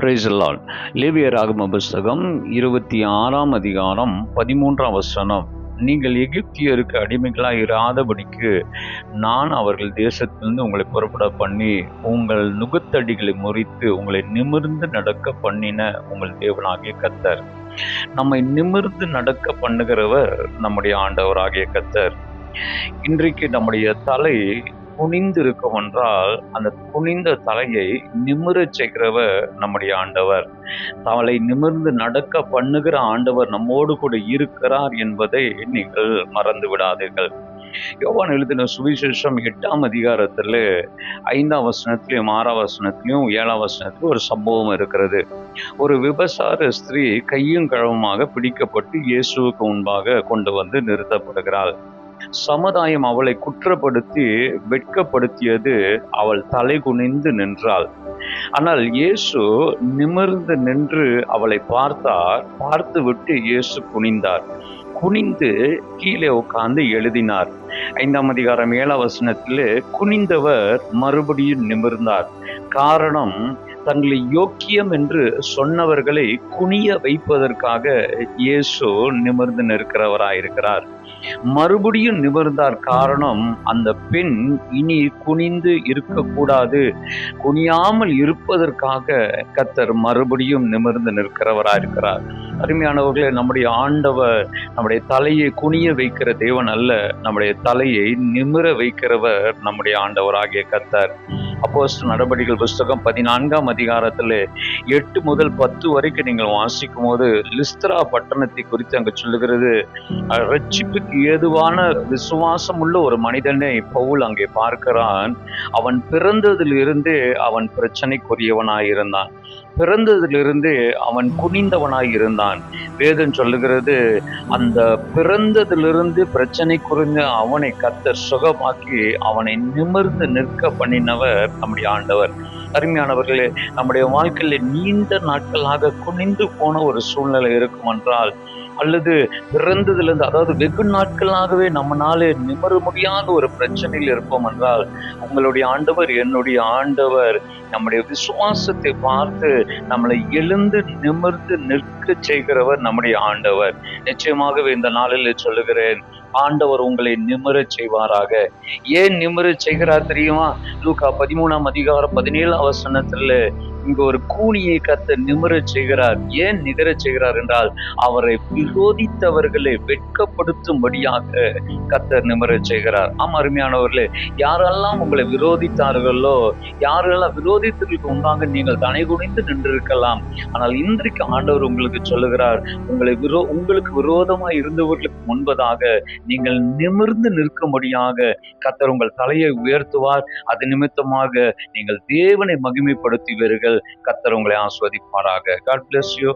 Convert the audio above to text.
Praise the Lord. லேவியராகம புஸ்தகம் 26ஆம் அதிகாரம் 13ஆம் வசனம். நீங்கள் எகிப்தியருக்கு அடிமைகளாய் இராதபடிக்கு நான் அவர்கள் தேசத்திலிருந்து உங்களை புறப்பட பண்ணி உங்கள் நுகத்தடிகளை முறித்து உங்களை நிமிர்ந்து நடக்க பண்ணின உங்கள் தேவனாகிய கர்த்தர். நம்மை நிமிர்ந்து நடக்க பண்ணுகிறவர் நம்முடைய ஆண்டவராகிய கர்த்தர். இன்றைக்கு நம்முடைய தலை குனிந்து இருக்கும் என்றால் அந்த குனிந்த தலையை நிமிரச் செய்கிறவர் நம்முடைய ஆண்டவர். தலை நிமிர்ந்து நடக்க பண்ணுகிற ஆண்டவர் நம்மோடு கூட இருக்கிறார் என்பதை நீங்கள் மறந்து விடாதீர்கள். யோவான் எழுதின சுவிசேஷம் 8ஆம் அதிகாரத்தில் 5ஆம் வசனத்திலையும் 6ஆம் வசனத்திலையும் 7ஆம் வசனத்திலும் ஒரு சம்பவம் இருக்கிறது. ஒரு விபசார ஸ்திரீ கையும் களவுமாக பிடிக்கப்பட்டு இயேசுவுக்கு முன்பாக கொண்டு வந்து நிறுத்தப்படுகிறாள். சமுதாயம் அவளை குற்றப்படுத்தி வெட்கப்படுத்தியது. அவள் தலை குனிந்து நின்றாள். ஆனால் இயேசு நிமிர்ந்து நின்று அவளை பார்த்தார். பார்த்து விட்டு இயேசு குனிந்து கீழே உட்கார்ந்து எழுதினார். 5ஆம் அதிகாரம் 7ஆம் வசனத்திலே குனிந்தவர் மறுபடியும் நிமிர்ந்தார். காரணம், தங்களை யோக்கியம் என்று சொன்னவர்களை குனிய வைப்பதற்காக இயேசு நிமிர்ந்து நிற்கிறவராயிருக்கிறார். மறுபடியும் நிமிர்ந்தார். காரணம், அந்த பெண் இனி குனிந்து இருக்கக்கூடாது, குனியாமல் இருப்பதற்காக கர்த்தர் மறுபடியும் நிமிர்ந்து நிற்கிறவராயிருக்கிறார். அருமையானவர்களே, நம்முடைய ஆண்டவர் நம்முடைய தலையை குனிய வைக்கிற தேவன் அல்ல, நம்முடைய தலையை நிமிர வைக்கிறவர் நம்முடைய ஆண்டவராகிய கர்த்தர். அப்போஸ்தலர் நடபடிகள் புஸ்தகம் 14ஆம் அதிகாரத்தில் 8 முதல் 10 வரைக்கும் நீங்கள் வாசிக்கும் போது லிஸ்திரா பட்டணத்தை குறித்து அங்கு சொல்லுகிறது. ரட்சிப்புக்கு ஏதுவான விசுவாசம் உள்ள ஒரு மனிதனை பவுல் அங்கே பார்க்கிறான். அவன் பிறந்ததிலிருந்தே அவன் பிரச்சனைக்குரியவனாயிருந்தான். பிறந்ததிலிருந்து அவன் குனிந்தவனாய் இருந்தான். வேதம் சொல்லுகிறது, அந்த பிறந்ததிலிருந்து பிரச்சனை குறிந்த அவனை கர்த்தர் சுகமாக்கி அவனை நிமிர்ந்து நிற்க பண்ணினவர் நம்முடைய ஆண்டவர். அருமையானவர்களே, நம்முடைய வாழ்க்கையில நீண்ட நாட்களாக குனிந்து போன ஒரு சூழ்நிலை இருக்கும் என்றால், அல்லது பிறந்ததிலிருந்து, அதாவது வெகு நாட்களாகவே நம்மளால நிமிர முடியாத ஒரு பிரச்சனையில் இருப்போம் என்றால், உங்களுடைய ஆண்டவர், என்னுடைய ஆண்டவர் நம்முடைய விசுவாசத்தை பார்த்து நம்மளை எழுந்து நிமிர்ந்து நிற்க செய்கிறவர் நம்முடைய ஆண்டவர். நிச்சயமாகவே இந்த நாளில் சொல்லுகிறேன், ஆண்டவர் உங்களை நிமிரச் செய்வாராக. ஏன் நிமிரச் செய்கிறார் தெரியுமா? லூக்கா 13ஆம் அதிகாரம் 17ஆம் வசனத்துல இங்க ஒரு கூனியை கர்த்தர் நிமிரச் செய்கிறார். ஏன் நிகரச் செய்கிறார் என்றால், அவரை விரோதித்தவர்களை வெட்கப்படுத்தும்படியாக கர்த்தர் நிமிரச் செய்கிறார். ஆமா அருமையானவர்களே, யாரெல்லாம் உங்களை விரோதித்தார்களோ, யாரெல்லாம் விரோதித்ததற்கு முன்பாக நீங்கள் தலை குனிந்து நின்றிருக்கலாம். ஆனால் இன்றைக்கு ஆண்டவர் உங்களுக்கு சொல்லுகிறார், உங்களுக்கு விரோதமாய் இருந்தவர்களுக்கு முன்பதாக நீங்கள் நிமிர்ந்து நிற்கும்படியாக கர்த்தர் உங்கள் தலையை உயர்த்துவார். அது நிமித்தமாக நீங்கள் தேவனை மகிமைப்படுத்துவீர்கள். கர்த்தர் உங்களை ஆசீர்வதிப்பாராக. God bless you.